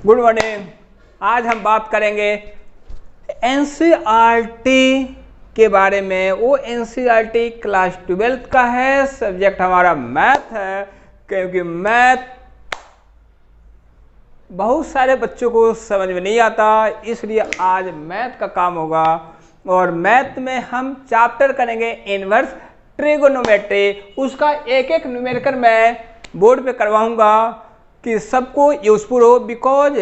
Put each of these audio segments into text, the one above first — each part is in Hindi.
Good morning. आज हम बात करेंगे एनसीईआरटी के बारे में। वो एनसीईआरटी क्लास 12th का है, सब्जेक्ट हमारा मैथ है, क्योंकि मैथ बहुत सारे बच्चों को समझ में नहीं आता, इसलिए आज मैथ का काम होगा। और मैथ में हम चैप्टर करेंगे इनवर्स ट्रिगोनोमेट्री। उसका एक एक न्यूमेरिकल मैं बोर्ड पे करवाऊंगा कि सबको यूजफुल हो, बिकॉज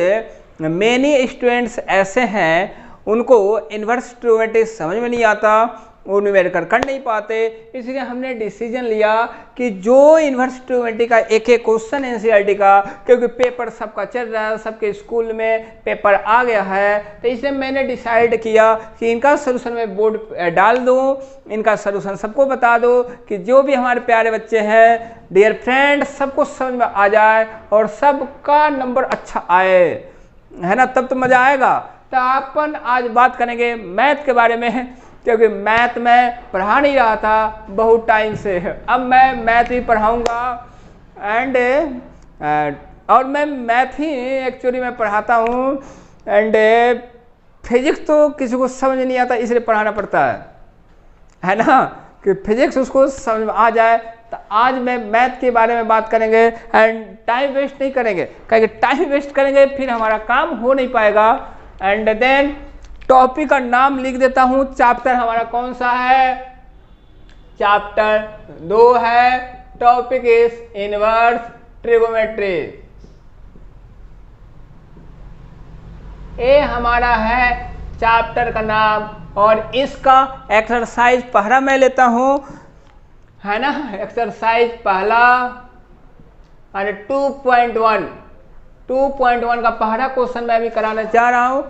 मेनी स्टूडेंट्स ऐसे हैं उनको इनवर्स ट्रिगोनोमेट्री समझ में नहीं आता, वो न्यूमेरिकल कर नहीं पाते। इसलिए हमने डिसीजन लिया कि जो इनवर्स ट्रिगोनोमेट्री का एक एक क्वेश्चन एनसीईआरटी का, क्योंकि पेपर सबका चल रहा है, सबके स्कूल में पेपर आ गया है, तो इसलिए मैंने डिसाइड किया कि इनका सलूशन मैं बोर्ड डाल दूं, इनका सलूशन सबको बता दो कि जो भी हमारे प्यारे बच्चे हैं, डियर फ्रेंड, सबको समझ में आ जाए और सबका नंबर अच्छा आए, है ना, तब तो मजा आएगा। तो अपन आज बात करेंगे मैथ के बारे में, क्योंकि मैथ में पढ़ा नहीं रहा था बहुत टाइम से, अब मैं मैथ ही पढ़ाऊंगा। एंड और मैं मैथ ही एक्चुअली मैं पढ़ाता हूँ, एंड फिजिक्स तो किसी को समझ नहीं आता, इसलिए पढ़ाना पड़ता है ना, कि फिजिक्स उसको समझ में आ जाए। तो आज मैं मैथ के बारे में बात करेंगे एंड टाइम वेस्ट नहीं करेंगे, क्योंकि टाइम वेस्ट करेंगे फिर हमारा काम हो नहीं पाएगा। एंड देन टॉपिक का नाम लिख देता हूं। चैप्टर हमारा कौन सा है? चैप्टर 2 है। Topic is inverse trigonometry. ये हमारा है चैप्टर का नाम, और इसका एक्सरसाइज पहला मैं लेता हूं, है ना। एक्सरसाइज पहला 2.1 का पहला क्वेश्चन मैं अभी कराना चाह रहा हूं,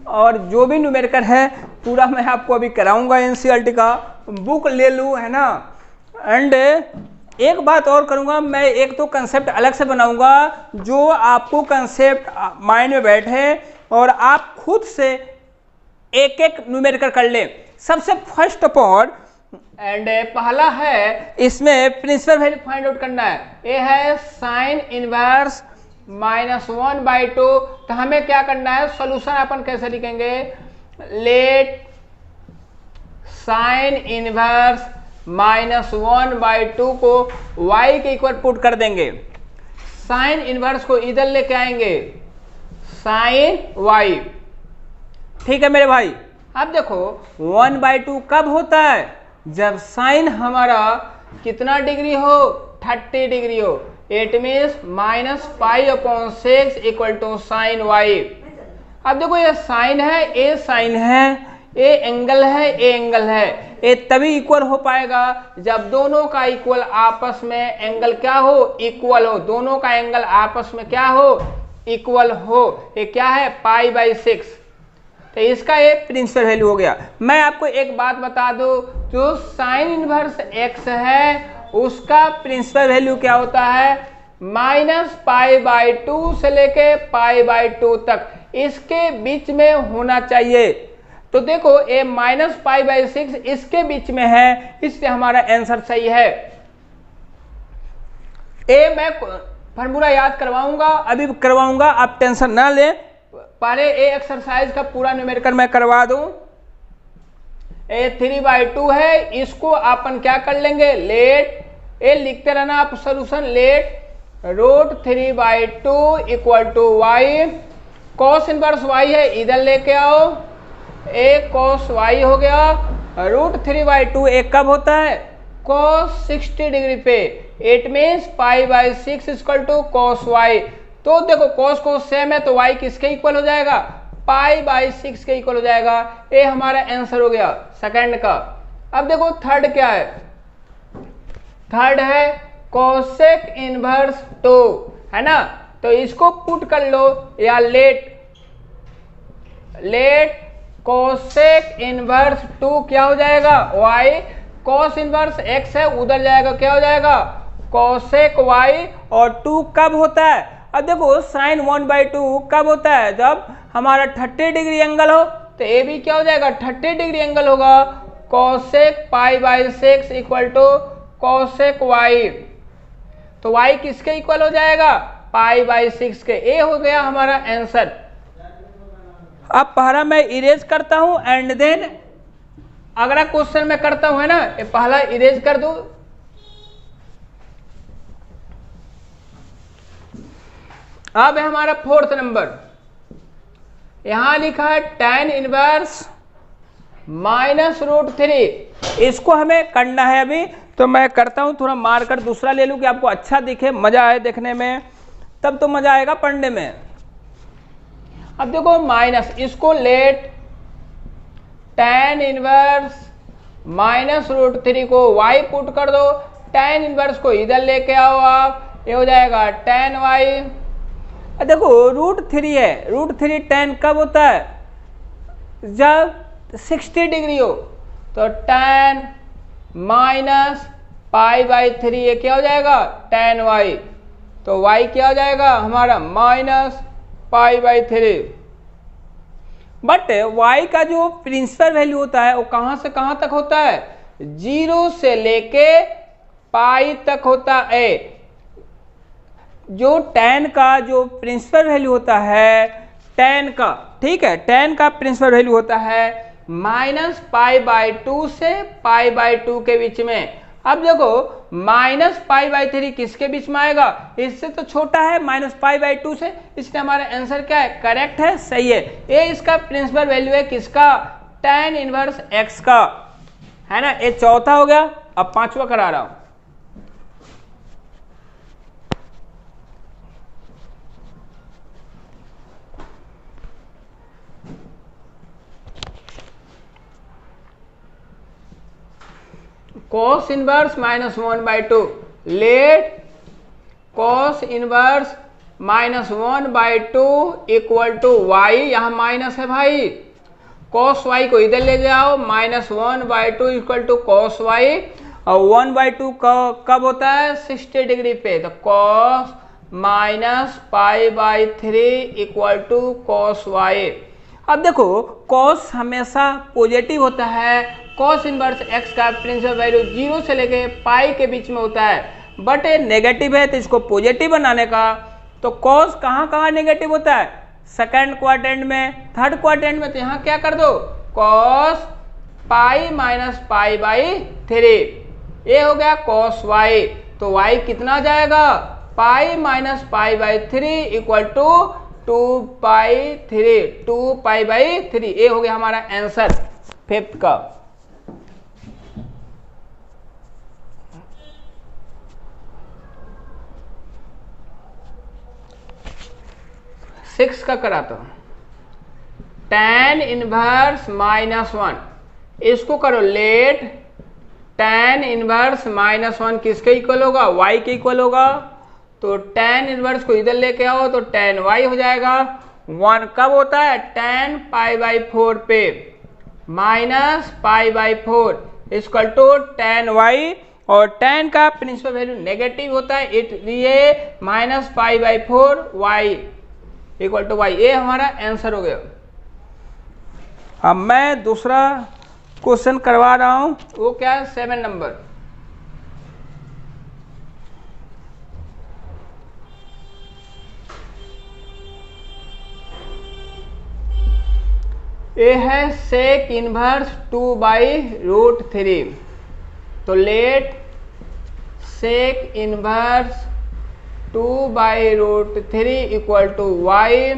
और जो भी न्यूमेरिकल है पूरा मैं आपको अभी कराऊंगा। एनसीईआरटी का बुक ले लूँ, है ना। एंड एक बात और करूंगा, मैं एक तो कंसेप्ट अलग से बनाऊंगा जो आपको कंसेप्ट माइंड में बैठे और आप खुद से एक एक न्यूमेरिकल कर ले। सबसे फर्स्ट ऑफ ऑल एंड पहला है, इसमें प्रिंसिपल वैल्यू फाइंड आउट करना है। ये है साइन इनवर्स -1/2। तो हमें क्या करना है, सॉल्यूशन अपन कैसे लिखेंगे? लेट साइन इनवर्स -1/2 को y के इक्वल पुट कर देंगे। साइन इनवर्स को इधर लेके आएंगे, साइन y। ठीक है मेरे भाई। अब देखो 1/2 कब होता है? जब साइन हमारा कितना डिग्री हो? 30 डिग्री हो। It means -π/6 equal to sine y। अब देखो ये साइन है, ये साइन है, ये एंगल है, ये एंगल है। ये तभी इक्वल हो पाएगा जब दोनों का इक्वल आपस में एंगल क्या हो? इक्वल हो। दोनों का एंगल आपस में क्या हो? इक्वल हो। ये क्या है? π/6। तो इसका ये प्रिंसिपल वैल्यू हो गया। मैं आपको एक बात बता दूं, जो साइन इनवर्स x है उसका प्रिंसिपल वैल्यू क्या होता है? -π/2 से लेके π/2 तक, इसके बीच में होना चाहिए। तो देखो ये -π/6 इसके बीच में है, इसलिए हमारा आंसर सही है। ये मैं फॉर्मूला याद करवाऊंगा, अभी करवाऊंगा, आप टेंशन ना लें। पहले ये एक्सरसाइज का पूरा न्यूमेरिकल मैं करवा दूं। ये 3/2 है, इसको अपन क्या कर लेंगे? लेट, ये लिखते रहना आप solution, let √3/2 equal to y। Cos inverse y है, इधर लेके आओ, एक cos y हो गया। √3/2 एक कब होता है? cos 60 डिग्री पे। It means π/6 equal to cos y। तो देखो cos को सेम है, तो y किसके इक्वल हो जाएगा? π/6 के इक्वल हो जाएगा। ये हमारा आंसर हो गया सेकंड का। अब देखो थर्ड क्या है? थर्ड है कोसेक इनवर्स 2, है ना। तो इसको पुट कर लो, या लेट कोसेक इनवर्स 2 क्या हो जाएगा? y। cos इनवर्स x है, उधर जाएगा, क्या हो जाएगा? Cosec y। और 2 कब होता है? अब देखो साइन 1/2 कब होता है? जब हमारा 30 डिग्री एंगल हो। तो ये भी क्या हो जाएगा? 30 डिग्री एंगल होगा। Cosec π/6 equal to cosec y। तो y किसके इक्वल हो जाएगा? π π/6 के। ये हो गया हमारा आंसर। अब पहला मैं इरेज करता हूं एंड देन अगला क्वेश्चन मैं करता हूं, है ना। ये पहला इरेज कर दो। अब है हमारा फोर्थ नंबर। यहां लिखा है tan इनवर्स -√3। इसको हमें करना है अभी, तो मैं करता हूं। थोड़ा मार्कर दूसरा ले लूं कि आपको अच्छा दिखे, मजा आए देखने में, तब तो मजा आएगा पढ़ने में। अब देखो माइनस, इसको लेट tan इनवर्स -√3 को y पुट कर दो। tan इनवर्स को इधर लेके आओ आप, ये हो जाएगा tan y। देखो √3 है, √3 tan कब होता है? जब 60 डिग्री हो। तो tan -π/3 ये क्या हो जाएगा? tan y। तो y क्या हो जाएगा हमारा? -π/3। बट y का जो प्रिंसिपल वैल्यू होता है वो कहां से कहां तक होता है? 0 से लेके पाई तक होता है। जो tan का जो प्रिंसिपल वैल्यू होता है, tan का, ठीक है, tan का प्रिंसिपल वैल्यू होता है -π/2 से π/2 के बीच में। अब देखो -π/3 किसके बीच में आएगा? इससे तो छोटा है, -π/2 से, इसलिए हमारा आंसर क्या है? करेक्ट है, सही है। ये इसका प्रिंसिपल वैल्यू है किसका? tan इनवर्स x का, है ना। ये चौथा हो गया। अब पांचवा करा रहा हूं। cos inverse -1/2। Let cos inverse -1/2 equal to y। यहां माइनस है भाई, cos y को इधर ले जाओ, -1/2 इक्वल टू cos y। और 1/2 कब होता है? 60 डिग्री पे। तो cos -π/3 equal to cos y। अब देखो cos हमेशा पॉजिटिव होता है। cos इनवर्स x का प्रिंसिपल वैल्यू 0 से लेके पाई के बीच में होता है, बट ये नेगेटिव है, तो इसको पॉजिटिव बनाने का। तो cos कहाँ कहाँ नेगेटिव होता है? सेकंड क्वाड्रेंट में, थर्ड क्वाड्रेंट में। तो यहाँ क्या कर दो? cos π-π/3। ये हो गया cos y। तो y कितना जाएगा? π-π/3 इक्वल टू 2π/3। 2π/3 ये हो गया हमारा आंसर फिफ्थ का। सिक्स का कराता हूं। tan इनवर्स -1, इसको करो लेट tan इनवर्स -1 किसके इक्वल होगा? y के इक्वल होगा। तो tan इनवर्स को इधर लेके आओ, तो tan y हो जाएगा। 1 कब होता है? tan π/4 पे, -π/4 इक्वल टू tan y। और tan का प्रिंसिपल वैल्यू नेगेटिव होता है, इसलिए -π/4 y इक्वल टू y। ये हमारा आंसर हो गया। अब मैं दूसरा क्वेश्चन करवा रहा हूं। वो क्या है? 7 नंबर। ये है sec इनवर्स 2/√3। तो let sec inverse 2/√3 equal to y।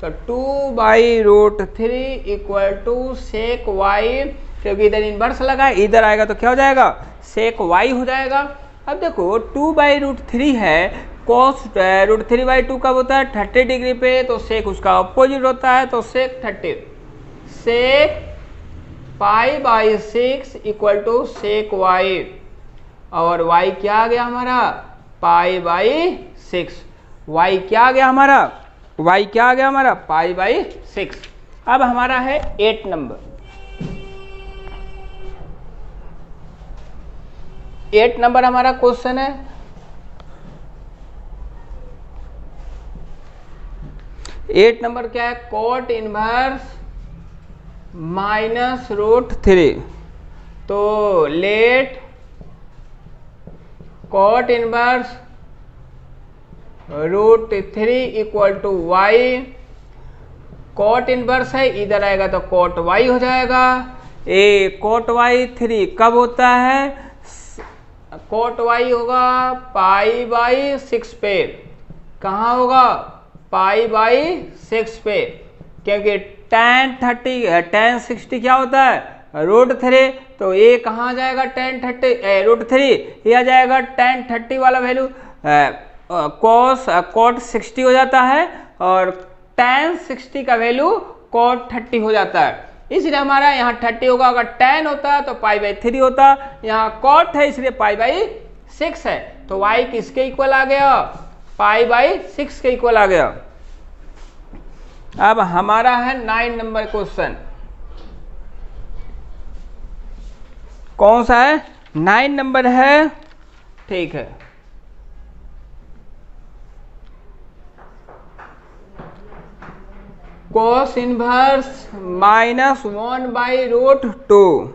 तो 2/√3 इक्वल टू sec y, क्योंकि इधर इनवर्स लगा है, इधर आएगा तो क्या हो जाएगा? sec y हो जाएगा। अब देखो 2/√3 है, cos √3/2 कब होता है? 30 डिग्री पे। तो sec उसका अपोजिट होता है, तो sec 30। sec π/6 equal to sec y। और y क्या आ गया हमारा? π/6। y क्या आ गया हमारा? y क्या आ गया हमारा? π/6। अब हमारा है 8 नंबर। 8 नंबर हमारा क्वेश्चन है। एट नंबर क्या है? cot inverse -√3। तो let cot inverse √3 equal to y. Cot inverse है, इधर आएगा तो कॉट वाई हो जाएगा। ए कॉट वाई 3 कब होता है? कॉट वाई होगा पाई बाई 6 पे। कहाँ होगा? पाई बाई 6 पे, क्योंकि tan 60 क्या होता है? √3। तो ये कहाँ जाएगा? tan 30 √3 ये आ जाएगा tan 30 वाला वैल्यू cot 60 हो जाता है और tan 60 का वैल्यू cot 30 हो जाता है। इसलिए हमारा यहाँ 30 होगा, अगर tan होता तो पाई बाई 3 होता। यहाँ cot है इसलिए पाई बाई 6 है, तो y किसके इक्वल आ गया? पाई बाई 6 के इक्वल आ गया। अब हमारा है 9 नंबर क्वेश्चन। कौन सा है? 9 नंबर है, ठीक है। cos इनवर्स -1/√2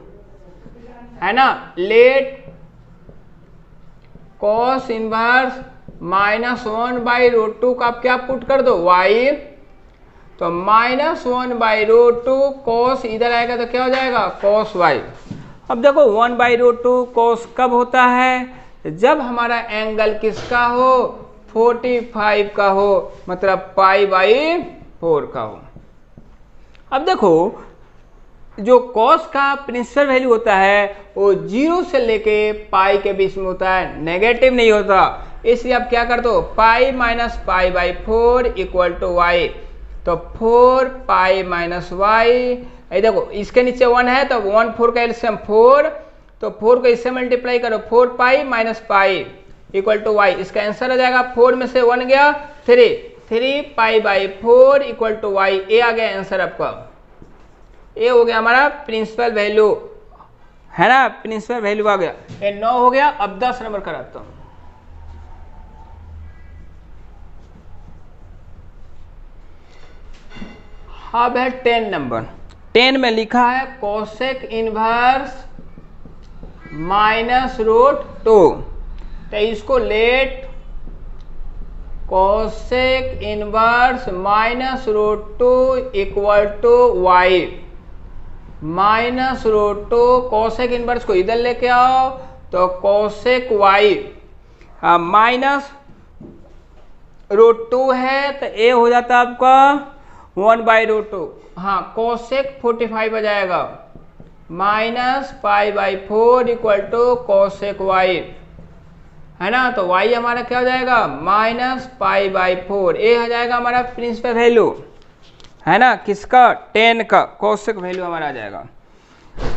है ना। लेट cos इनवर्स -1/√2 का आप क्या पुट कर दो? y। तो -1/√2 cos इधर आएगा तो क्या हो जाएगा? cos y। अब देखो 1/√2 cos कब होता है? जब हमारा एंगल किसका हो? 45 का हो, मतलब पाई बाई 4 का हो। अब देखो जो cos का प्रिंसिपल वैल्यू होता है वो 0 से लेके पाई के बीच में होता है, नेगेटिव नहीं होता। इसलिए आप क्या कर दो? Pi minus pi by 4 equal to y. तो 4 पाई माइनस वाई, देखो इसके नीचे 1 है तो 1 4 का एलसीएम 4, तो 4 को इससे मल्टीप्लाई करो, 4 pi minus pi equal to Y. इसका आंसर आ जाएगा 4 में से 1 गया 3 pi by 4 equal to Y. ए आ गया आंसर आपका। ए हो गया हमारा प्रिंसिपल वैल्यू, है ना। प्रिंसिपल वैल्यू आ गया। ये 9 हो गया। अब 10 नंबर कराता हूं। अब है 10 नंबर। 10 में लिखा है कोसेक इनवर्स -√2। तो इसको let cosec inverse -√2 equal to y. -√2 cosec inverse को इधर लेके आओ तो कोसेक वाई -√2 है तो ए हो जाता है आपका 1/√2। हाँ कोसेक 45 आ जाएगा, -पाई/4 इक्वल टू कोसेक वाई, है ना। तो y हमारा क्या हो जाएगा? -पाई/4। ए हो जाएगा हमारा प्रिंसिपल वैल्यू, है ना। किसका? 10 का कोसेक वैल्यू हमारा आ जाएगा।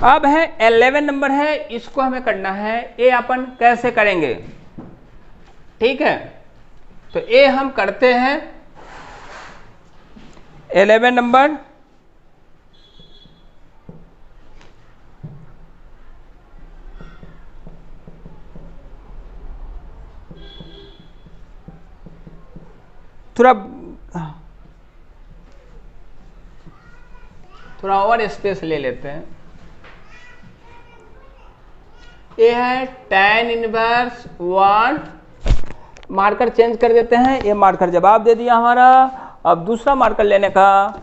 अब है 11 नंबर है, इसको हमें करना है। ए अपन कैसे करेंगे? ठीक है, तो ए हम करते हैं 11 नंबर। थोड़ा और स्पेस ले लेते हैं। ये है tan इनवर्स 1। मार्कर चेंज कर देते हैं। ये मार्कर जवाब दे दिया हमारा। अब दूसरा मार्कर लेने का,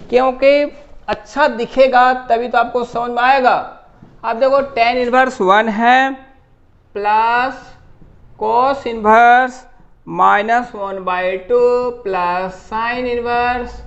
क्योंकि अच्छा दिखेगा तभी तो आपको समझ में आएगा। आप देखो tan इनवर्स 1 है plus cos inverse -1/2 plus sine inverse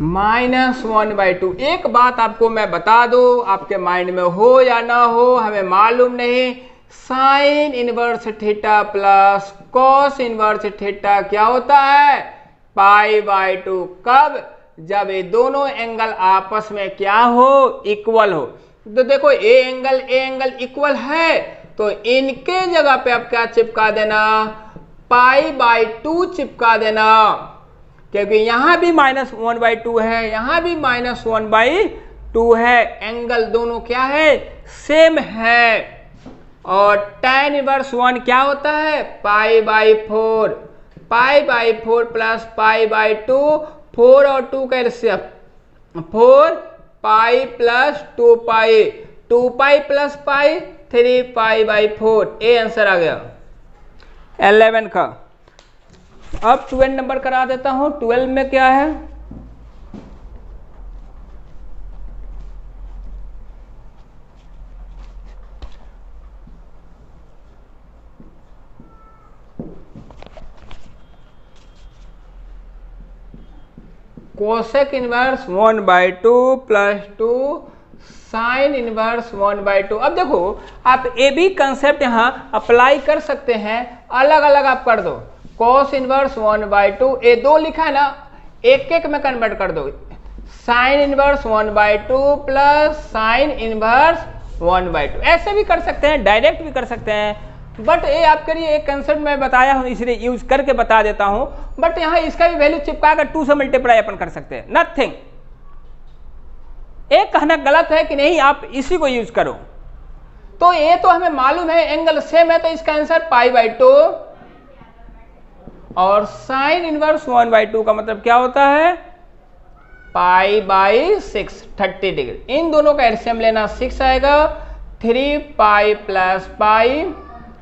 -1/2। एक बात आपको मैं बता दूं, आपके माइंड में हो या ना हो हमें मालूम नहीं, sine inverse theta plus cos inverse theta क्या होता है? पाई/2। कब? जब ये दोनों एंगल आपस में क्या हो? इक्वल हो। तो देखो ए एंगल इक्वल है तो इनके जगह पे आप क्या चिपका देना? पाई/2 चिपका देना, क्योंकि यहां भी -1/2 है, यहां भी -1/2 है। एंगल दोनों क्या है? सेम है। और tan इनवर्स 1 क्या होता है? पाई/4। पाई/4 प्लस पाई/2, 4 और 2 का LCM 4 pi plus 2 pi, 2 pi plus pi 3 pi by 4, ए आंसर आ गया 11 का। अब 12 नंबर करा देता हूं। 12 में क्या है, cosec inverse 1/2 plus 2 sine inverse 1/2। अब देखो आप ये भी कंसेप्ट यहाँ अप्लाई कर सकते हैं, अलग अलग आप कर दो। कोस इनवर्स 1/2, ये 2 लिखा है ना, एक एक में कन्वर्ट कर दो। Sine inverse 1/2 plus sine inverse 1/2, ऐसे भी कर सकते हैं, डायरेक्ट भी कर सकते हैं। बट ये आपके लिए एक कंसेप्ट मैं बताया हूं, इसलिए यूज करके बता देता हूं। बट यहां इसका भी वैल्यू चिपका कर 2 से मल्टीप्लाई अपन कर सकते हैं, नथिंग। एक कहना गलत है कि नहीं आप इसी को यूज करो। तो ये तो हमें मालूम है एंगल सेम है, तो इसका आंसर π/2 और साइन इनवर्स 1/2 का मतलब क्या होता है π/6 30 डिग्री। इन दोनों का एलसीएम लेना 6 आएगा, 3 पाई प्लस पाई,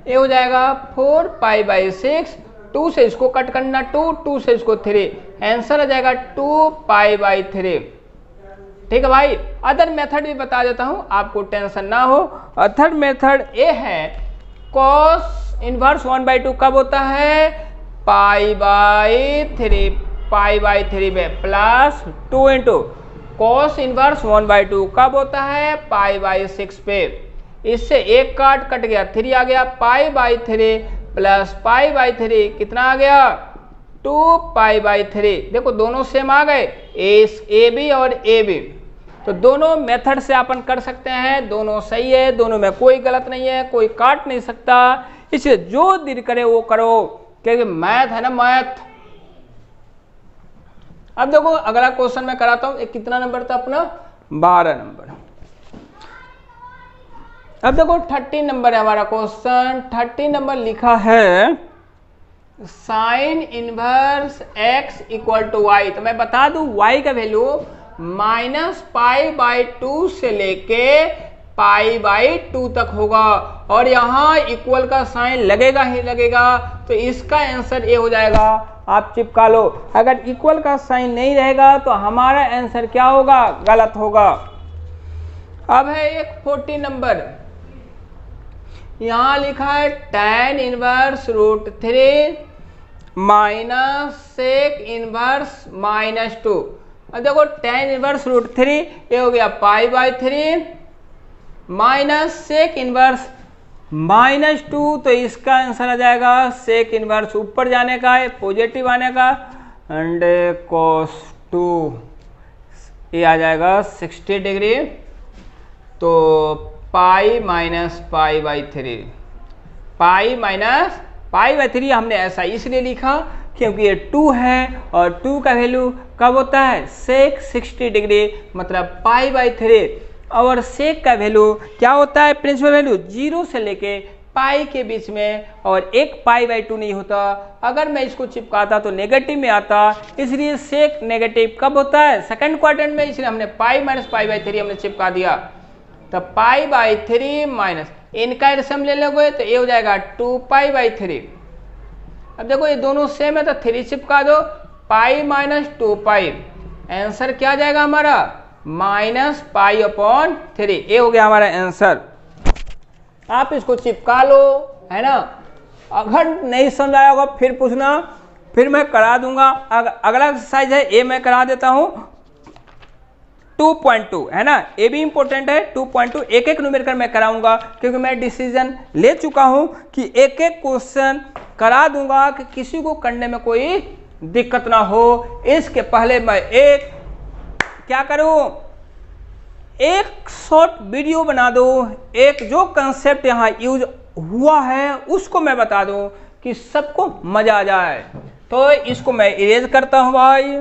ये हो जाएगा 4 π/6। 2 से इसको कट करना 2 से इसको 3, आंसर आ जाएगा 2 π/3। ठीक है भाई। अदर मेथड भी बता देता हूं, आपको टेंशन ना हो। अदर मेथड ये है, कॉस इनवर्स 1/2 कब होता है π/3, π/3 में प्लस 2 इंटू कॉस इनवर्स 1/2 कब होता है π/6 पे। इससे एक कट गया, 3 आ गया, π/3 प्लस π/3 कितना आ गया 2 π/3। देखो दोनों सेम आ गए, ए बी और ए बी। तो दोनों मेथड से अपन कर सकते हैं, दोनों सही है, दोनों में कोई गलत नहीं है, कोई काट नहीं सकता। इसलिए जो दिल करे वो करो, क्योंकि मैथ है ना, मैथ। अब देखो अगला क्वेश्चन मैं कराता हूं। कितना नंबर था अपना 12 नंबर। अब देखो 13 नंबर है हमारा क्वेश्चन। 13 नंबर लिखा है sine inverse x equal to y. तो मैं बता दूं y का वैल्यू -π/2 से लेके π/2 तक होगा, और यहाँ इक्वल का साइन लगेगा ही लगेगा। तो इसका आंसर ये हो जाएगा, आप चिपका लो। अगर इक्वल का साइन नहीं रहेगा तो हमारा आंसर क्या होगा, गलत होगा। अब है एक 14 नंबर, यहां लिखा है tan inverse √3 minus sec inverse -2। अब देखो tan इनवर्स √3 ये हो गया π/3 माइनस सेक इनवर्स -2। तो इसका आंसर आ जाएगा सेक इनवर्स ऊपर जाने का है, पॉजिटिव आने का, एंड cos 2 ये आ जाएगा 60 डिग्री। तो पाई माइनस π/3, पाई माइनस π/3 हमने ऐसा इसलिए लिखा क्योंकि ये 2 है, और 2 का वैल्यू कब होता है सेक 60 डिग्री, मतलब π/3। और सेक का वैल्यू क्या होता है, प्रिंसिपल वैल्यू 0 से लेके पाई के बीच में, और एक π/2 नहीं होता। अगर मैं इसको चिपकाता तो नेगेटिव में आता, इसलिए सेक नेगेटिव कब होता है सेकंड क्वाड्रेंट में, इसलिए हमने पाई माइनस π/3 हमने चिपका दिया। तो π/3 माइनस इनका एलसीएम ले लोगे तो ये हो जाएगा 2 π/3। अब देखो ये दोनों सेम है तो 3 चिपका दो, पाई माइनस 2 पाई, आंसर क्या जाएगा हमारा -π/3। ये हो गया हमारा आंसर। आप इसको चिपका लो, है ना। अगर नहीं समझ आया होगा फिर पूछना, फिर मैं करा दूंगा। अगला एक्सरसाइज है ये मैं करा देता हूं 2.2, है ना, ये भी इंपॉर्टेंट है। 2.2 एक एक न्यूमेरिकल मैं कराऊंगा, क्योंकि मैं डिसीजन ले चुका हूं कि एक एक क्वेश्चन करा दूंगा कि किसी को करने में कोई दिक्कत ना हो। इसके पहले मैं एक क्या करूं, एक शॉर्ट वीडियो बना दो, एक जो कंसेप्ट यहाँ यूज हुआ है उसको मैं बता दूं कि सबको मजा आ जाए। तो इसको मैं इरेज करता हूं भाई,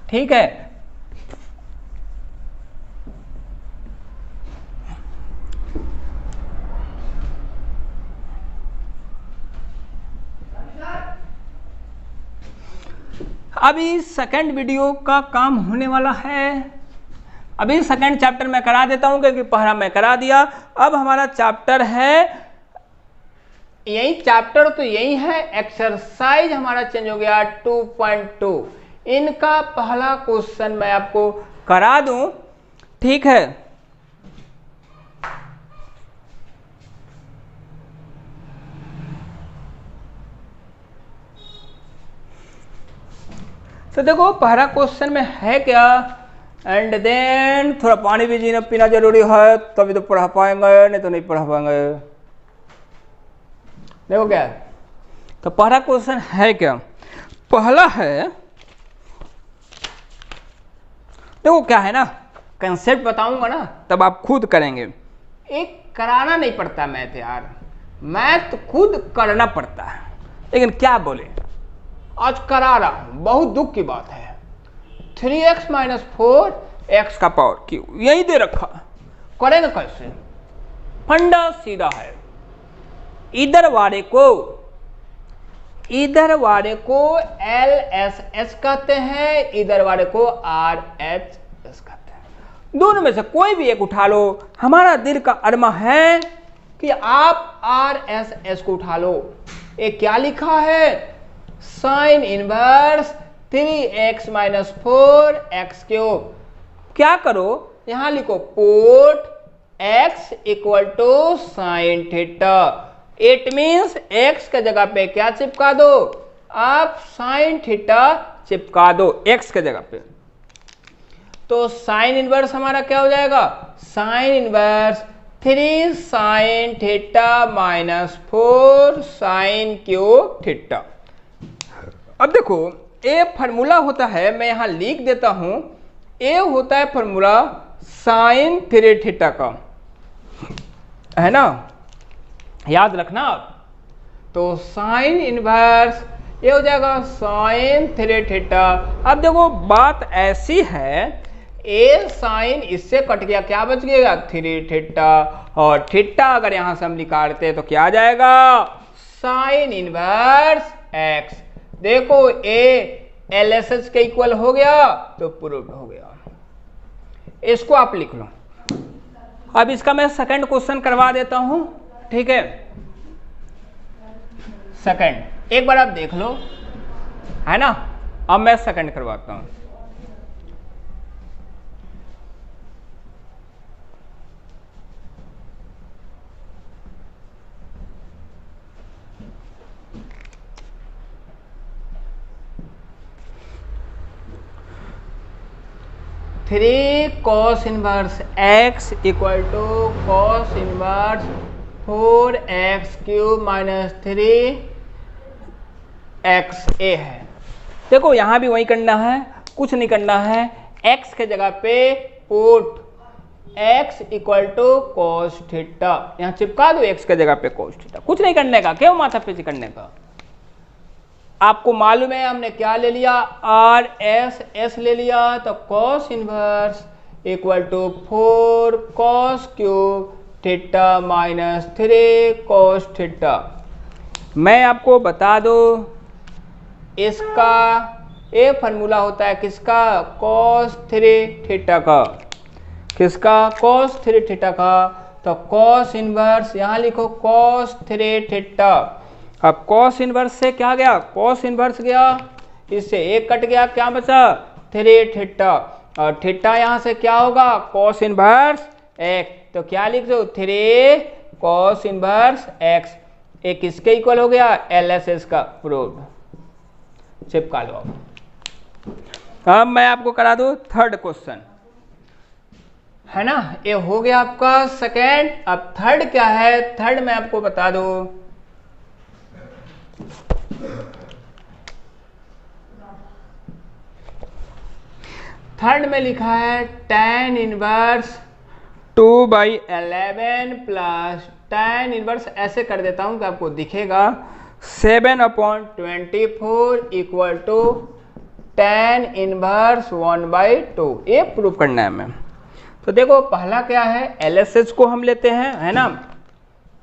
ठीक है। अभी सेकंड वीडियो का काम होने वाला है। अभी सेकंड चैप्टर मैं करा देता हूं क्योंकि पहला मैं करा दिया। अब हमारा चैप्टर है, यही चैप्टर तो यही है, एक्सरसाइज हमारा चेंज हो गया 2.2। इनका पहला क्वेश्चन मैं आपको करा दूं, ठीक है। तो देखो पहला क्वेश्चन में है क्या, एंड देन थोड़ा पानी भी जीना पीना जरूरी है, तभी तो पढ़ा पाएंगे, नहीं तो नहीं पढ़ा पाएंगे। देखो क्या है, तो पहला क्वेश्चन है क्या, पहला है, देखो क्या है ना, कंसेप्ट बताऊंगा ना तब आप खुद करेंगे। एक कराना नहीं पड़ता मैथ यार, मैथ खुद करना पड़ता है। लेकिन क्या बोले, आज करा रहा हूं, बहुत दुख की बात है। 3x - 4x का पावर क्यों, यही दे रखा, करेंगे कैसे? फंडा सीधा है, इधर वाले को LSS कहते हैं, इधर वाले को RHS कहते हैं। दोनों में से कोई भी एक उठा लो। हमारा दिल का अरमा है कि आप RSS को उठा लो। ये क्या लिखा है, sine inverse 3x - 4x cube. क्या करो, यहां लिखो put x = sine theta. It means x के जगह पे क्या चिपका दो, आप साइन थीटा चिपका दो x के जगह पे। तो साइन इनवर्स हमारा क्या हो जाएगा, sine inverse 3 sine theta - 4 sine cube theta. अब देखो ए फॉर्मूला होता है, मैं यहां लिख देता हूं, ए होता है फॉर्मूला साइन 3 थीटा का, है ना, याद रखना आप। तो साइन इनवर्स ये हो जाएगा साइन 3 थीटा। अब देखो बात ऐसी है, ए साइन इससे कट गया, क्या बच गया 3 थीटा, और थीटा अगर यहां से हम निकालते तो क्या आ जाएगा, साइन इनवर्स x। देखो ए LSS के इक्वल हो गया तो प्रूव्ड हो गया, इसको आप लिख लो। अब इसका मैं सेकंड क्वेश्चन करवा देता हूं, ठीक है। सेकंड एक बार आप देख लो, है ना। अब मैं सेकंड करवाता हूं। Three cos inverse x = cos inverse 4x cube - 3xa है। देखो यहां भी वही करना है, कुछ नहीं करना है। x के जगह पे पुट x = cos थीटा, यहां चिपका दो x के जगह पे cos थीटा। कुछ नहीं करने का, क्यों माथा पीछे करने का। आपको मालूम है हमने क्या ले लिया, RSS ले लिया, तो cos inverse = 4 cos cube theta - 3 cos theta. मैं आपको बता दो, इसका ये फॉर्मूला होता है किसका, cos 3 थीटा का। किसका, cos 3 थीटा का। तो cos इनवर्स यहां लिखो cos 3 थीटा। अब cos इनवर्स से क्या गया, cos इनवर्स गया, इससे एक कट गया, क्या बचा 3 थीटा, और थीटा यहां से क्या होगा, cos इनवर्स x। तो क्या लिख दो 3 cos इनवर्स x। एक किसके इक्वल हो गया, LSS का, प्रूव्ड। चिपका लो। अब मैं आपको करा दूं थर्ड क्वेश्चन, है ना। ये हो गया आपका सेकेंड। अब थर्ड क्या है, थर्ड मैं आपको बता दो। थर्ड में लिखा है tan inverse 2/11 plus tan inverse, ऐसे कर देता हूं कि आपको दिखेगा, 7/24 = tan इनवर्स 1/2। ये प्रूफ करना है हमें। तो देखो पहला क्या है, LSS को हम लेते हैं, है ना,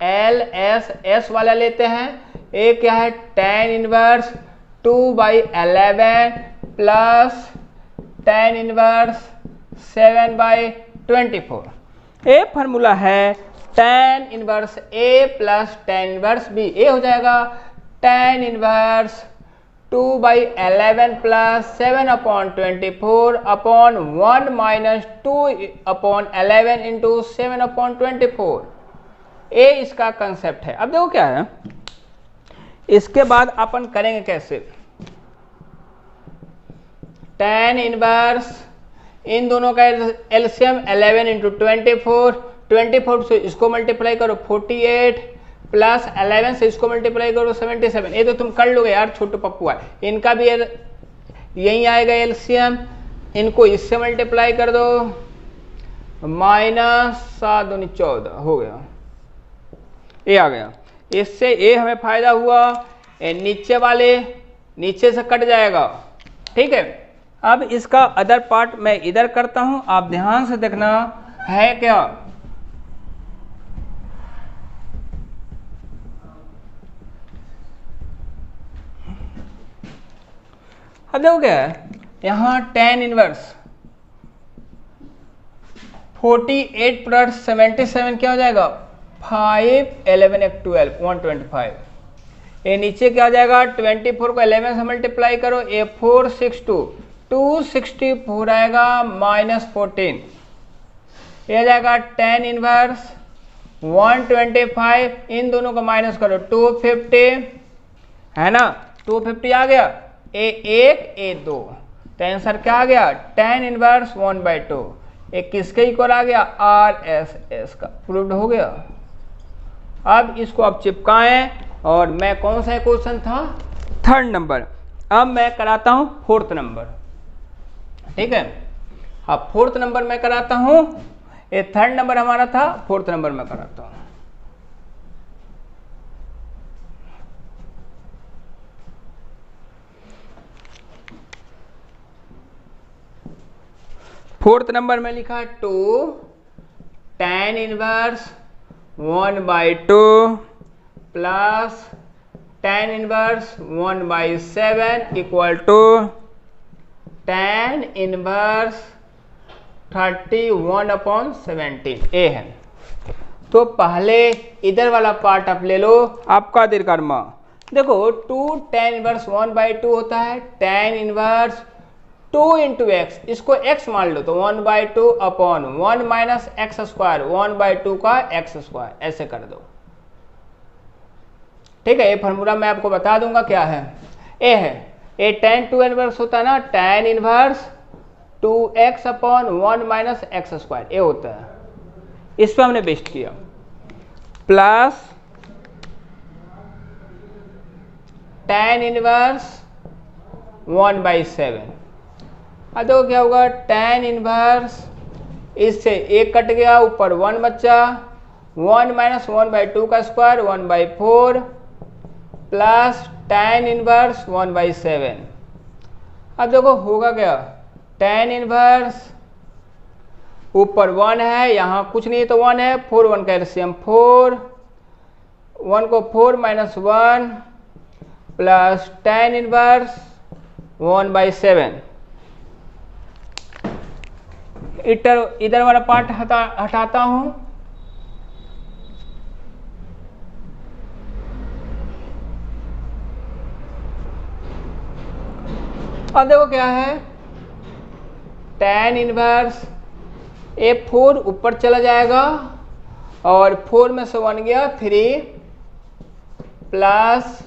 LSS वाला लेते हैं। ये क्या है, tan inverse 2/11 plus tan inverse 7/24। A formula है tan inverse A plus tan inverse B। ए हो जाएगा tan inverse 2/11 plus 7/24 upon 1 minus 2/11 into 7/24। ए इसका कंसेप्ट है। अब देखो क्या है, इसके बाद अपन करेंगे कैसे, tan इनवर्स इन दोनों का एलसीएम 11 इंटू 24 से इसको मल्टीप्लाई करो 48 प्लस 11 से इसको मल्टीप्लाई करो 77। ये तो तुम कर लोगे यार, छोटू पप्पू है, इनका भी यही आएगा एलसीएम, इनको इससे मल्टीप्लाई कर दो -7 दूनी 14 हो गया, ये आ गया। इससे ये हमें फायदा हुआ, ये नीचे वाले नीचे से कट जाएगा, ठीक है। अब इसका अदर पार्ट मैं इधर करता हूं, आप ध्यान से देखना है क्या। अब देखो क्या है, यहां tan इनवर्स 48 प्लस 77 क्या हो जाएगा 5 11 1 12 125। ये नीचे क्या हो जाएगा 24 को 11 से मल्टीप्लाई करो, ये 462 264 आएगा -14। ये जाएगा tan इनवर्स 125, इन दोनों को माइनस करो 250 है ना, 250 आ गया, ए 1 ए 2, तो आंसर क्या आ गया tan इनवर्स 1/2। एक किसके इक्वल आ गया RSS का, प्रूव्ड हो गया। अब इसको आप चिपकाएं, और मैं कौन सा क्वेश्चन था 3rd नंबर, अब मैं कराता हूं 4th नंबर, ठीक है। अब 4th नंबर मैं कराता हूं, ये 3rd नंबर हमारा था, 4th नंबर मैं कराता हूं। फोर्थ नंबर में लिखा 2 tan inverse 1/2 plus tan inverse 1/7 equal to tan इनवर्स 31/17 ए है। तो पहले इधर वाला पार्ट आप ले लो, आपका दीर्घर्मा देखो 2 tan इनवर्स 1/2 होता है, tan इनवर्स 2 इंटू एक्स, इसको x मान लो तो 1/2 अपॉन 1 माइनस एक्स स्क्वायर 1/2 का x स्क्वायर, ऐसे कर दो, ठीक है। ये फॉर्मूला मैं आपको बता दूंगा क्या है, ए है, ए tan 2 इनवर्स होता है ना, tan inverse 2x upon 1 minus x square, ये होता है। इस पर हमने बेस्ट किया, प्लस tan इनवर्स 1/7। अब देखो क्या होगा, tan इनवर्स इससे एक कट गया, ऊपर 1 बचा, 1 माइनस 1/2 का स्क्वायर 1/4 प्लस tan इनवर्स 1/7। अब देखो होगा क्या, tan इनवर्स ऊपर 1 है, यहाँ कुछ नहीं तो 1 है, 4 1 का एलसीएम 4, 1 को 4 माइनस 1 प्लस tan इनवर्स 1/7। इधर वाला पार्ट हटाता हूं, अब देखो क्या है, tan इनवर्स ए 4 ऊपर चला जाएगा, और 4 में से 1 गया 3 प्लस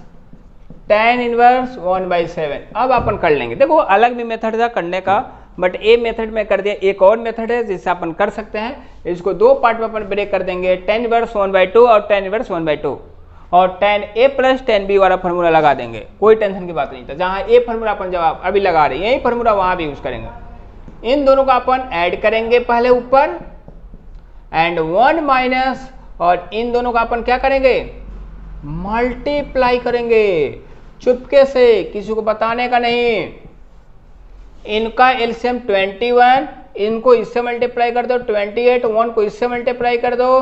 tan इनवर्स 1/7। अब अपन कर लेंगे, देखो अलग भी मेथड था करने का, बट ए मेथड में कर दिया। एक और मेथड है जिससे अपन कर सकते हैं, इसको दो पार्ट में अपन ब्रेक कर देंगे, tan इनवर्स 1/2 और tan इनवर्स 1/2, और tan a plus tan b वाला फॉर्मूला लगा देंगे, कोई टेंशन की बात नहीं था। जहां ए फॉर्मूला अपन जवाब अभी लगा रहे हैं, यही फॉर्मूला वहां भी यूज करेंगे। इन दोनों को अपन ऐड करेंगे पहले ऊपर, एंड 1 माइनस, और इन दोनों का अपन क्या करेंगे मल्टीप्लाई करेंगे, चुपके से, किसी को बताने का नहीं। इनका एलसीएम 21, इनको इससे मल्टीप्लाई कर दो 28, 1 को इससे मल्टीप्लाई कर दो,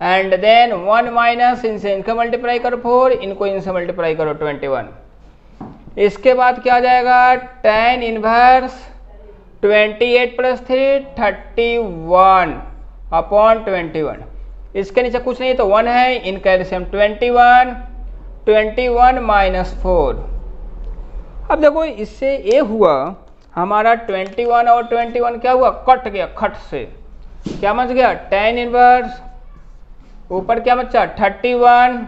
एंड देन 1 माइनस इनसे इनका मल्टीप्लाई करो 4, इनको इनसे मल्टीप्लाई करो 21। इसके बाद क्या आ जाएगा, tan इनवर्स 28 + 3 31 अपॉन 21। इसके नीचे कुछ नहीं तो 1 है, इनका एलसीएम 21 -4। अब देखो इससे ये हुआ हमारा 21 और 21 क्या हुआ, कट गया, खट से क्या बच गया, tan इनवर्स, ऊपर क्या बचा 31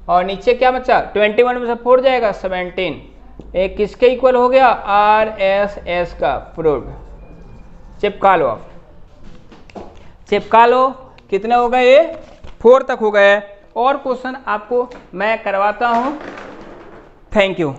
और नीचे क्या बचा 21 में से 4 जाएगा 17। एक किसके इक्वल हो गया, RSS का प्रूव्ड। चिपका लो, आप चिपका लो। कितने हो गए, ये 4 तक हो गए। और क्वेश्चन आपको मैं करवाता हूं। Thank you.